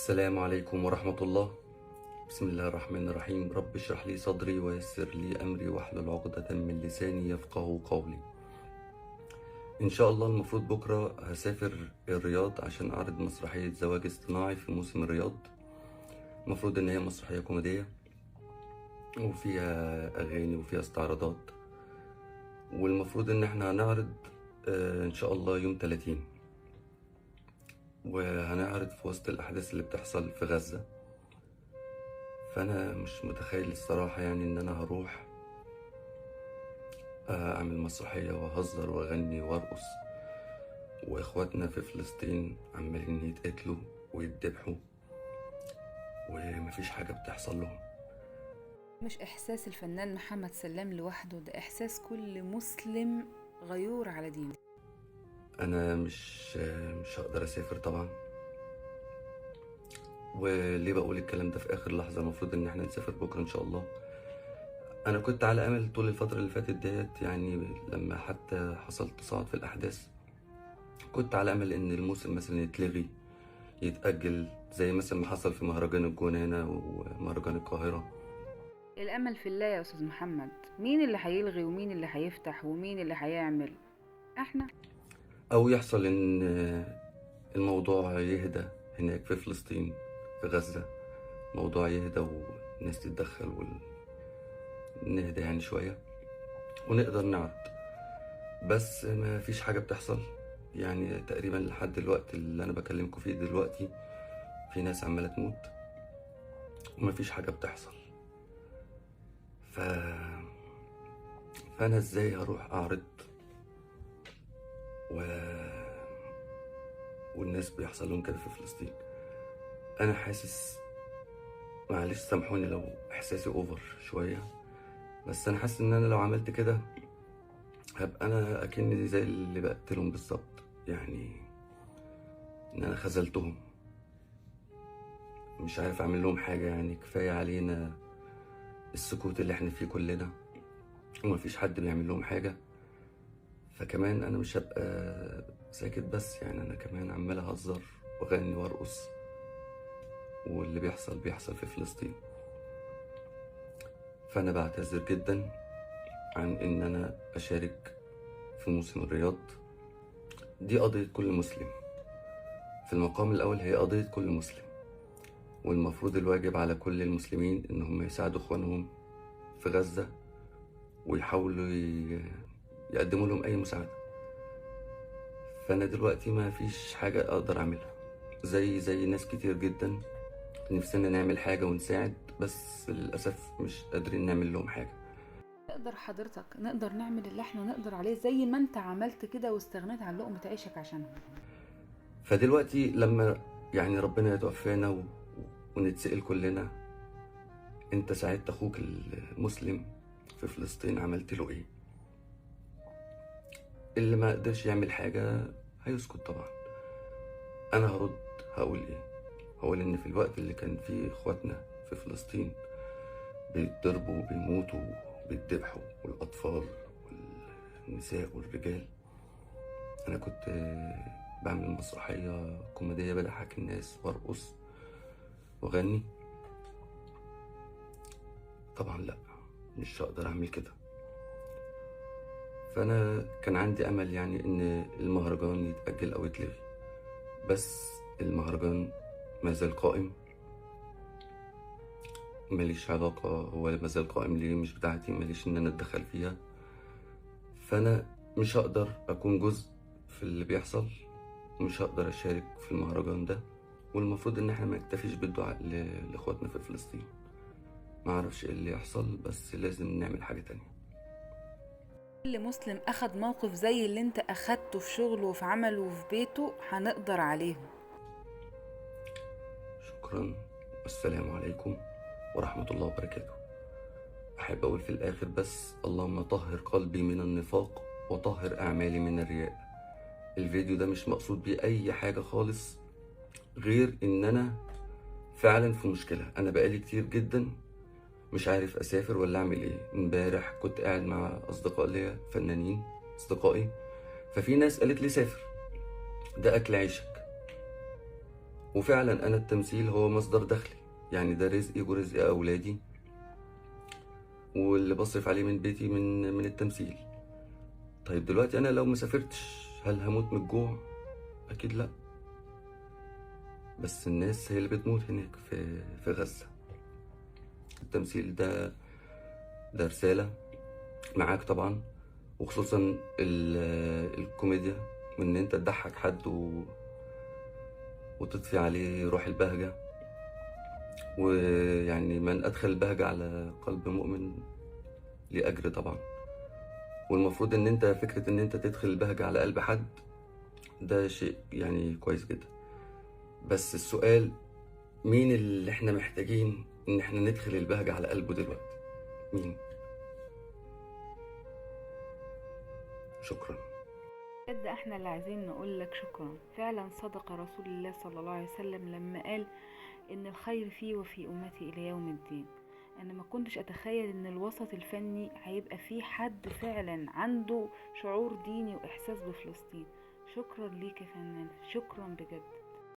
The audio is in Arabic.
السلام عليكم ورحمة الله. بسم الله الرحمن الرحيم. رب اشرح لي صدري ويسر لي أمري واحلل عقدة من لساني يفقه قولي. إن شاء الله المفروض بكرة هسافر الرياض عشان أعرض مسرحية زواج اصطناعي في موسم الرياض. المفروض إن هي مسرحية كوميدية وفيها أغاني وفيها استعراضات، والمفروض إن احنا هنعرض إن شاء الله يوم 30، وهنعرض في وسط الأحداث اللي بتحصل في غزة. فأنا مش متخيل الصراحة يعني إن أنا هروح أعمل مسرحية وأهزر وأغني وأرقص، وإخواتنا في فلسطين عمالين يتقتلوا ويتذبحوا ومفيش حاجة بتحصل لهم. مش إحساس الفنان محمد سلام لوحده، ده إحساس كل مسلم غيور على دينه. أنا مش هقدر أسافر طبعا. وليه بقول الكلام ده في آخر لحظة؟ المفروض إن احنا نسافر بكرة إن شاء الله. أنا كنت على أمل طول الفترة اللي فاتت ديت، يعني لما حتى حصل تصاعد في الأحداث كنت على أمل إن الموسم مثلا يتلغي، يتأجل، زي مثلا ما حصل في مهرجان الجونة هنا ومهرجان القاهرة. الأمل في الله يا أستاذ محمد، مين اللي هيلغي ومين اللي هيفتح ومين اللي هيعمل؟ احنا. أو يحصل إن الموضوع يهدى هناك في فلسطين، في غزة، موضوع يهدى والناس تتدخل ونهدى يعني شوية ونقدر نعرض. بس ما فيش حاجة بتحصل، يعني تقريبا لحد الوقت اللي أنا بكلمكم فيه دلوقتي في ناس عمالة تموت وما فيش حاجة بتحصل. ف... فأنا إزاي هروح أعرض والناس بيحصل لهم كده في فلسطين؟ أنا حاسس، معلش سامحوني لو إحساسي أوفر شوية، بس أنا حاسس إن أنا لو عملت كده هبقى أنا أكني زي اللي بقتلهم بالظبط، يعني إن أنا خذلتهم، مش عارف أعمل لهم حاجة. يعني كفاية علينا السكوت اللي إحنا فيه كلنا ومفيش حد بيعمل لهم حاجة، فكمان أنا مش هبقى ساكت بس، يعني أنا كمان عمال أهزر وأغني وأرقص، واللي بيحصل في فلسطين. فأنا بعتذر جدا عن إن أنا أشارك في موسم الرياض. دي قضية كل مسلم، في المقام الأول هي قضية كل مسلم، والمفروض الواجب على كل المسلمين إن هم يساعدوا إخوانهم في غزة ويحاولوا يقدموا لهم أي مساعدة. فأنا دلوقتي ما فيش حاجة أقدر أعملها، زي ناس كتير جدا نفسنا نعمل حاجة ونساعد، بس للأسف مش قادرين نعمل لهم حاجة. نقدر حضرتك نقدر نعمل اللي احنا نقدر عليه زي ما انت عملت كده واستغنيت عن لقمة عيشك عشانهم. فدلوقتي لما يعني ربنا يتوفانا ونتسأل كلنا، انت ساعدت اخوك المسلم في فلسطين عملت له ايه؟ اللي ما قدرش يعمل حاجة هيسكت طبعا. انا هرد هقول ايه؟ هقول ان في الوقت اللي كان فيه اخواتنا في فلسطين بيتضربوا وبيموتوا وبيتذبحوا، والاطفال والنساء والرجال، انا كنت بعمل مسرحية كوميدية بضحك الناس وارقص واغني. طبعا لا، مش هقدر اعمل كده. فانا كان عندي امل يعني ان المهرجان يتأجل او يتلغي، بس المهرجان ما زال قائم، ماليش علاقة، هو ما زال قائم ليه؟ مش بتاعتي، ماليش ان انا اتدخل فيها. فانا مش هقدر اكون جزء في اللي بيحصل، مش هقدر اشارك في المهرجان ده. والمفروض ان احنا ما نكتفيش بالدعاء لاخواتنا في فلسطين. ما اعرفش ايه اللي يحصل، بس لازم نعمل حاجة تانية. كل مسلم اخد موقف زي اللي انت اخدته في شغله وفي عمله وفي بيته هنقدر عليهم. شكرا، والسلام عليكم ورحمة الله وبركاته. أحب أقول في الآخر بس: اللهم طهر قلبي من النفاق وطهر أعمالي من الرياء. الفيديو ده مش مقصود بيه أي حاجة خالص، غير إن أنا فعلا في مشكلة. أنا بقالي كتير جدا مش عارف أسافر ولا أعمل إيه. امبارح كنت قاعد مع أصدقاء ليا فنانين أصدقائي، ففي ناس قالت لي سافر، ده أكل عيشك. وفعلا انا التمثيل هو مصدر دخلي، يعني ده رزقي ورزق اولادي، واللي بصرف عليه من بيتي من التمثيل. طيب دلوقتي انا لو ما سافرتش هل هموت من الجوع؟ اكيد لا، بس الناس هي اللي بتموت هناك في غزة. التمثيل ده رسالة معاك طبعا، وخصوصا الكوميديا، وان انت تضحك حد وتضفي عليه روح البهجة. ويعني من ادخل البهجة على قلب مؤمن ليه اجر طبعا. والمفروض ان انت فكرة ان انت تدخل البهجة على قلب حد ده شيء يعني كويس جدا. بس السؤال، مين اللي احنا محتاجين ان احنا ندخل البهجة على قلبه دلوقتي؟ مين؟ شكرا. بجد احنا اللي عايزين نقول لك شكرا. فعلا صدق رسول الله صلى الله عليه وسلم لما قال ان الخير فيه وفي امتي الى يوم الدين. انا ما كنتش اتخيل ان الوسط الفني هيبقى فيه حد فعلا عنده شعور ديني واحساس بفلسطين. شكرا ليك يا فنان، شكرا بجد.